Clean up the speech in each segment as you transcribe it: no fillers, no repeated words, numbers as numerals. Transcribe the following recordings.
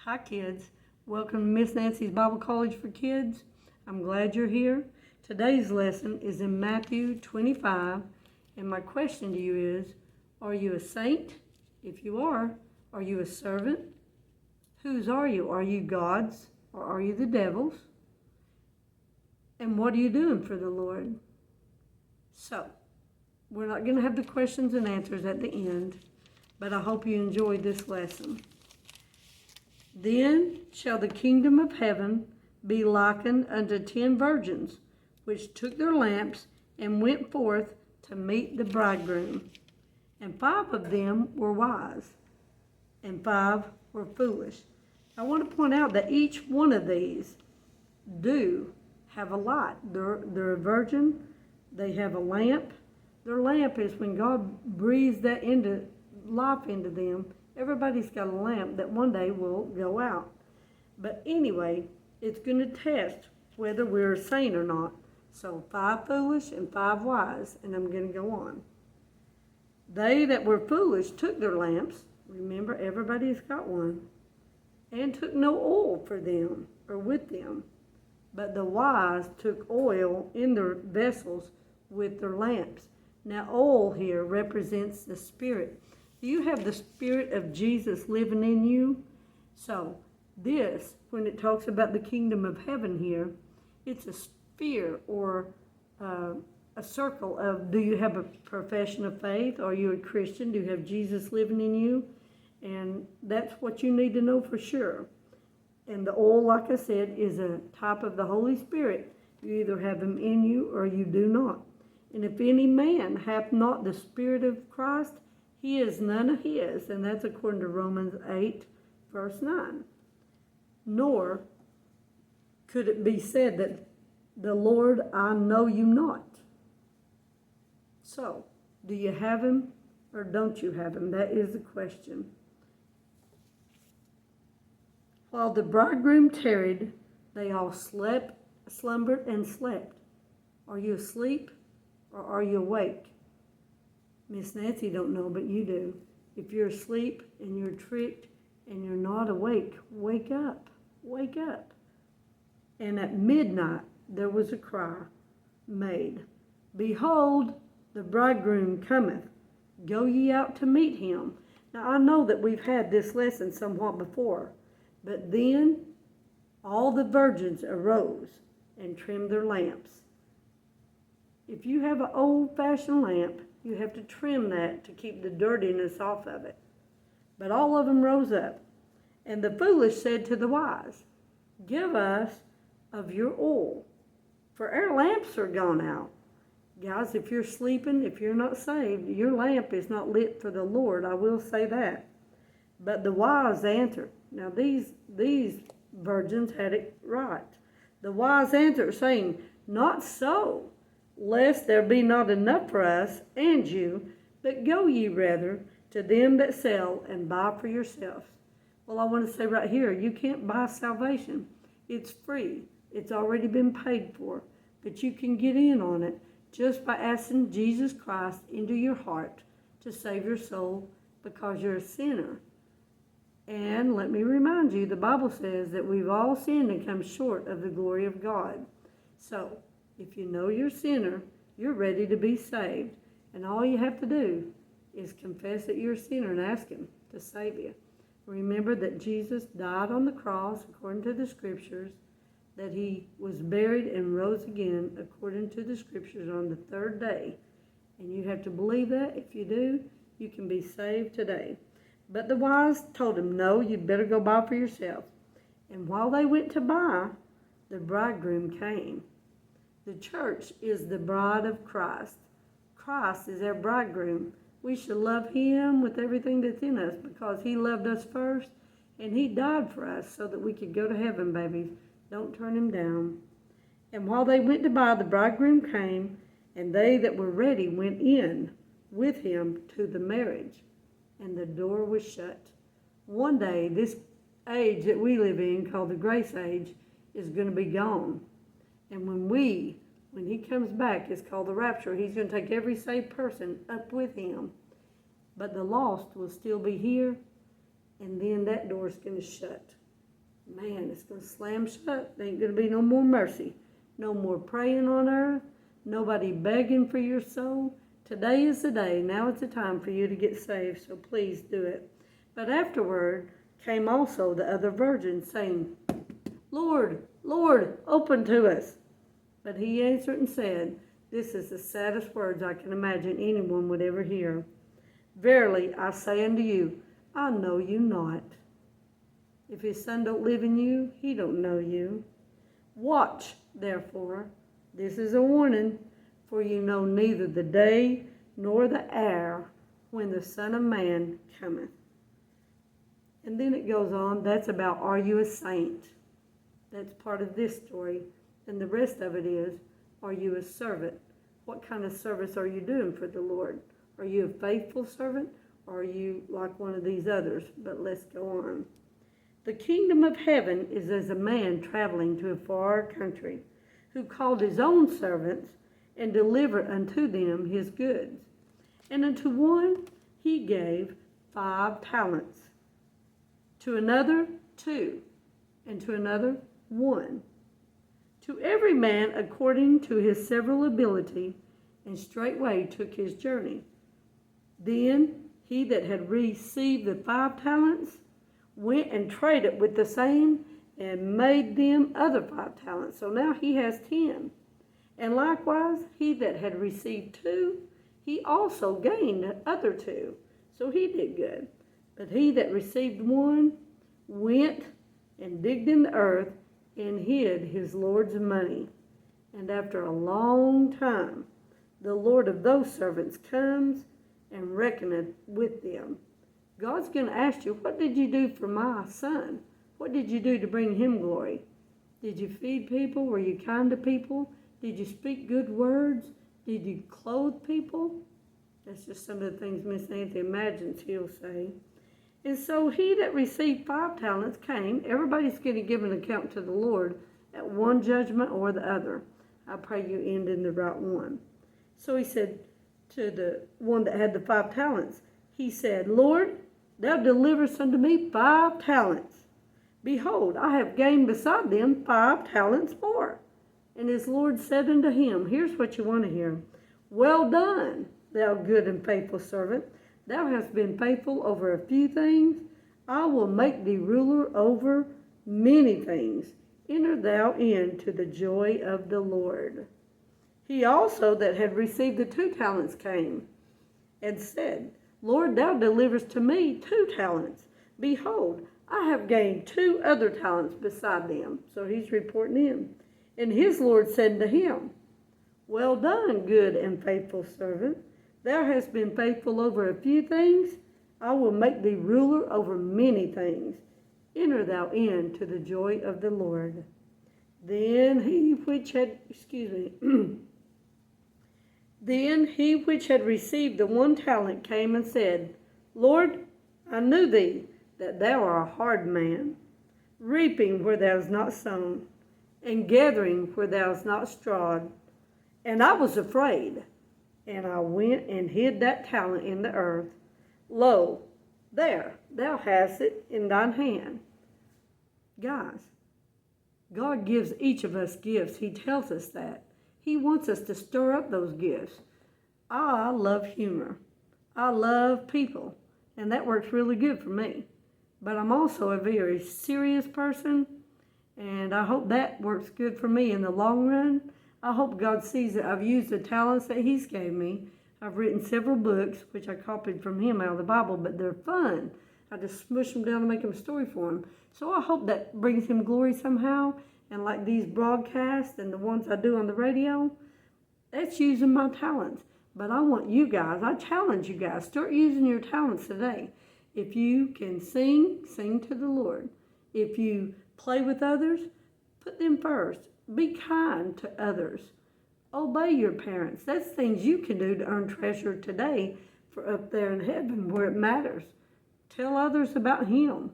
Hi, kids. Welcome to Miss Nancy's Bible College for Kids. I'm glad you're here. Today's lesson is in Matthew 25, and my question to you is, are you a saint? If you are you a servant? Whose are you? Are you God's or are you the devil's? And what are you doing for the Lord? So, we're not going to have the questions and answers at the end, but I hope you enjoyed this lesson. Then shall the kingdom of heaven be likened unto 10 virgins, which took their lamps and went forth to meet the bridegroom. And 5 of them were wise, and 5 were foolish. I want to point out that each one of these do have a light. They're a virgin. They have a lamp. Their lamp is when God breathes that into life into them. Everybody's got a lamp that one day will go out. But anyway, it's going to test whether we're a saint or not. So 5 foolish and 5 wise, and I'm going to go on. They that were foolish took their lamps. Remember, everybody's got one. And took no oil for them or with them. But the wise took oil in their vessels with their lamps. Now, oil here represents the Spirit. Do you have the Spirit of Jesus living in you? So, this, when it talks about the kingdom of heaven here, it's a sphere or a circle of, do you have a profession of faith? Are you a Christian? Do you have Jesus living in you? And that's what you need to know for sure. And the oil, like I said, is a type of the Holy Spirit. You either have him in you or you do not. And if any man hath not the Spirit of Christ, he is none of his. And that's according to Romans 8, verse 9. Nor could it be said that the Lord, I know you not. So, do you have him or don't you have him? That is the question. While the bridegroom tarried, they all slumbered and slept. Are you asleep or are you awake? Miss Nancy don't know, but you do. If you're asleep and you're tricked and you're not awake, wake up. Wake up. And at midnight there was a cry made, Behold, the bridegroom cometh. Go ye out to meet him. Now I know that we've had this lesson somewhat before. But then all the virgins arose and trimmed their lamps. If you have an old-fashioned lamp, you have to trim that to keep the dirtiness off of it. But all of them rose up. And the foolish said to the wise, Give us of your oil, for our lamps are gone out. Guys, if you're sleeping, if you're not saved, your lamp is not lit for the Lord. I will say that. But the wise answered. Now these virgins had it right. The wise answered, saying, Not so, lest there be not enough for us and you, but go ye rather to them that sell and buy for yourselves. Well, I want to say right here, you can't buy salvation. It's free. It's already been paid for. But you can get in on it just by asking Jesus Christ into your heart to save your soul because you're a sinner. And let me remind you, the Bible says that we've all sinned and come short of the glory of God. So, if you know you're a sinner, you're ready to be saved. And all you have to do is confess that you're a sinner and ask him to save you. Remember that Jesus died on the cross according to the Scriptures, that he was buried and rose again according to the Scriptures on the 3rd day. And you have to believe that. If you do, you can be saved today. But the wise told him, No, you'd better go buy for yourself. And while they went to buy, the bridegroom came. The church is the bride of Christ. Christ is our bridegroom. We should love him with everything that's in us because he loved us first and he died for us so that we could go to heaven, babies. Don't turn him down. And while they went to buy, the bridegroom came, and they that were ready went in with him to the marriage. And the door was shut. One day, this age that we live in, called the grace age, is going to be gone. And when he comes back, it's called the rapture. He's going to take every saved person up with him. But the lost will still be here, and then that door is going to shut. man, it's going to slam shut. There ain't going to be no more mercy. No more praying on earth. Nobody begging for your soul. Today is the day. Now is the time for you to get saved, so please do it. But afterward came also the other virgins, saying, Lord, Lord, open to us. But he answered and said, this is the saddest words I can imagine anyone would ever hear. Verily, I say unto you, I know you not. If his son don't live in you, he don't know you. Watch, therefore, this is a warning, for you know neither the day nor the hour when the Son of Man cometh. And then it goes on, that's about, are you a saint? That's part of this story. And the rest of it is, are you a servant? What kind of service are you doing for the Lord? Are you a faithful servant, or are you like one of these others? But let's go on. The kingdom of heaven is as a man traveling to a far country, who called his own servants and delivered unto them his goods. And unto one he gave 5 talents, to another 2, and to another 1. To every man according to his several ability, and straightway took his journey. Then he that had received the 5 talents went and traded with the same, and made them other 5 talents. So now he has 10. And likewise, he that had received 2, he also gained other 2. So he did good. But he that received 1 went and digged in the earth and hid his Lord's money. And after a long time, the Lord of those servants comes and reckoneth with them. God's going to ask you, what did you do for my son? What did you do to bring him glory? Did you feed people? Were you kind to people? Did you speak good words? Did you clothe people? That's just some of the things Miss Nancy imagines he'll say. And so he that received 5 talents came. Everybody's going to give an account to the Lord at one judgment or the other. I pray you end in the right one. So he said to the one that had the 5 talents, he said, Lord, thou deliverest unto me 5 talents. Behold, I have gained beside them 5 talents more. And his Lord said unto him, here's what you want to hear. Well done, thou good and faithful servant. Thou hast been faithful over a few things. I will make thee ruler over many things. Enter thou into the joy of the Lord. He also that had received the 2 talents came and said, Lord, thou deliverest to me 2 talents. Behold, I have gained 2 other talents beside them. So he's reporting him. And his Lord said to him, well done, good and faithful servant. Thou hast been faithful over a few things. I will make thee ruler over many things. Enter thou into the joy of the Lord. Then he which had, Then he which had received the 1 talent came and said, Lord, I knew thee, that thou art a hard man, reaping where thou hast not sown, and gathering where thou hast not strawed. And I was afraid, and I went and hid that talent in the earth. Lo, there, thou hast it in thine hand. Guys, God gives each of us gifts. He tells us that. He wants us to stir up those gifts. I love humor. I love people, and that works really good for me. But I'm also a very serious person, and I hope that works good for me in the long run. I hope God sees that I've used the talents that He's gave me. I've written several books, which I copied from Him out of the Bible, but they're fun. I just smush them down and make them a story for Him. So I hope that brings Him glory somehow. And like these broadcasts and the ones I do on the radio, that's using my talents. But I want you guys, I challenge you guys, start using your talents today. If you can sing, sing to the Lord. If you play with others, put them first. Be kind to others. Obey your parents. That's things you can do to earn treasure today for up there in heaven where it matters. Tell others about Him.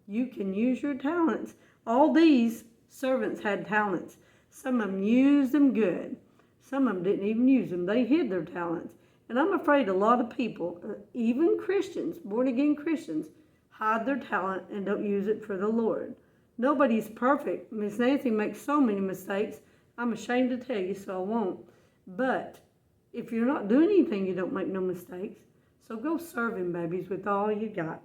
You can use your talents. All these servants had talents. Some of them used them good. Some of them didn't even use them. They hid their talents. And I'm afraid a lot of people, even Christians, born-again Christians, hide their talent and don't use it for the Lord. Nobody's perfect. Miss Nancy makes so many mistakes. I'm ashamed to tell you, so I won't. But if you're not doing anything, you don't make no mistakes. So go serve him, babies, with all you got.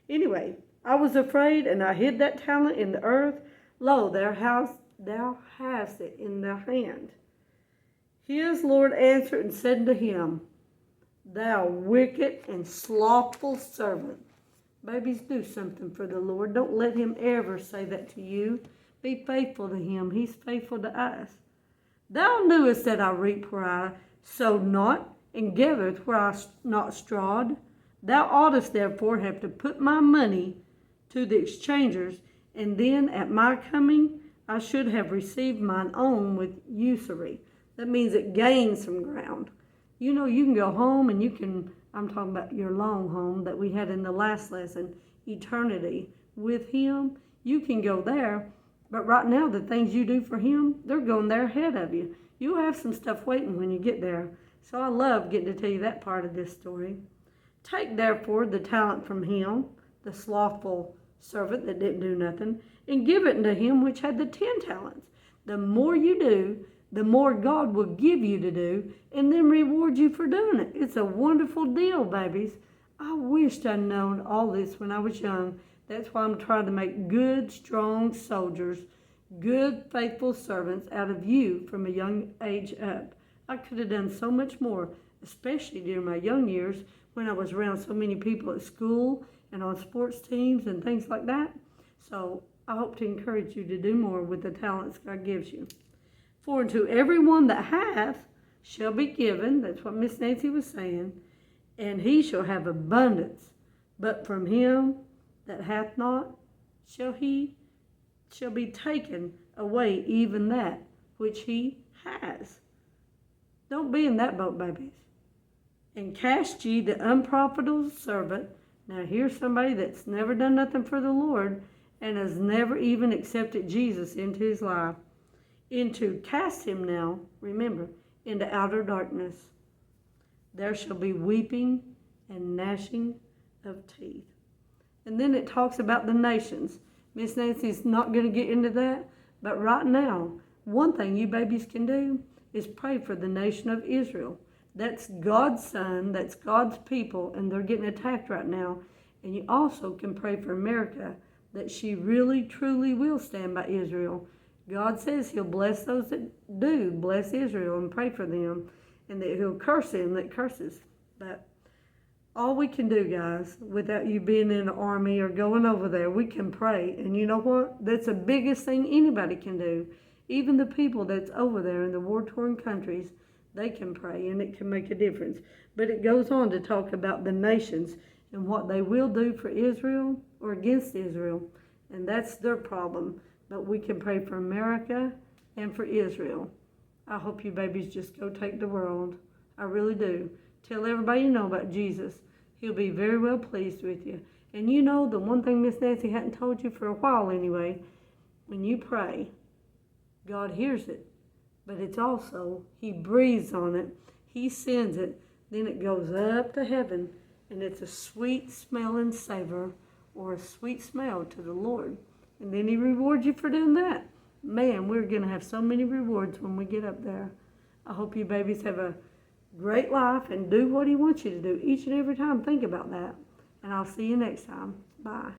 Anyway, I was afraid, and I hid that talent in the earth. Lo, thou hast it in thy hand. His Lord answered and said to him, Thou wicked and slothful servant. Babies, do something for the Lord. Don't let him ever say that to you. Be faithful to him. He's faithful to us. Thou knewest that I reap where I sowed not, and gathered where I not strawed. Thou oughtest therefore have to put my money to the exchangers, and then at my coming I should have received mine own with usury. That means it gains some ground. You know, you can go home and you can, I'm talking about your long home that we had in the last lesson, eternity with him. You can go there, but right now the things you do for him, they're going there ahead of you. You'll have some stuff waiting when you get there. So I love getting to tell you that part of this story. Take therefore the talent from him, the slothful servant that didn't do nothing, and give it to him which had the 10 talents. The more you do, the more God will give you to do, and then reward you for doing it. It's a wonderful deal, babies. I wished I'd known all this when I was young. That's why I'm trying to make good, strong soldiers, good, faithful servants out of you from a young age up. I could have done so much more, especially during my young years when I was around so many people at school and on sports teams and things like that. So I hope to encourage you to do more with the talents God gives you. For unto everyone that hath shall be given, that's what Miss Nancy was saying, and he shall have abundance. But from him that hath not shall be taken away even that which he has. Don't be in that boat, babies. And cast ye the unprofitable servant. Now here's somebody that's never done nothing for the Lord and has never even accepted Jesus into his life. Cast him now, remember, into outer darkness. There shall be weeping and gnashing of teeth. And then it talks about the nations. Miss Nancy's not going to get into that, but right now, one thing you babies can do is pray for the nation of Israel. That's God's son, that's God's people, and they're getting attacked right now. And you also can pray for America, that she really, truly will stand by Israel. God says he'll bless those that do, bless Israel and pray for them, and that he'll curse them that curses. But all we can do, guys, without you being in the army or going over there, we can pray. And you know what? That's the biggest thing anybody can do. Even the people that's over there in the war-torn countries, they can pray, and it can make a difference. But it goes on to talk about the nations and what they will do for Israel or against Israel. And that's their problem. But we can pray for America and for Israel. I hope you babies just go take the world. I really do. Tell everybody you know about Jesus. He'll be very well pleased with you. And you know, the one thing Miss Nancy hadn't told you for a while anyway, when you pray, God hears it. But it's also, he breathes on it. He sends it. Then it goes up to heaven. And it's a sweet smelling savor or a sweet smell to the Lord. And then he rewards you for doing that. Man, we're going to have so many rewards when we get up there. I hope you babies have a great life and do what he wants you to do each and every time. Think about that. And I'll see you next time. Bye.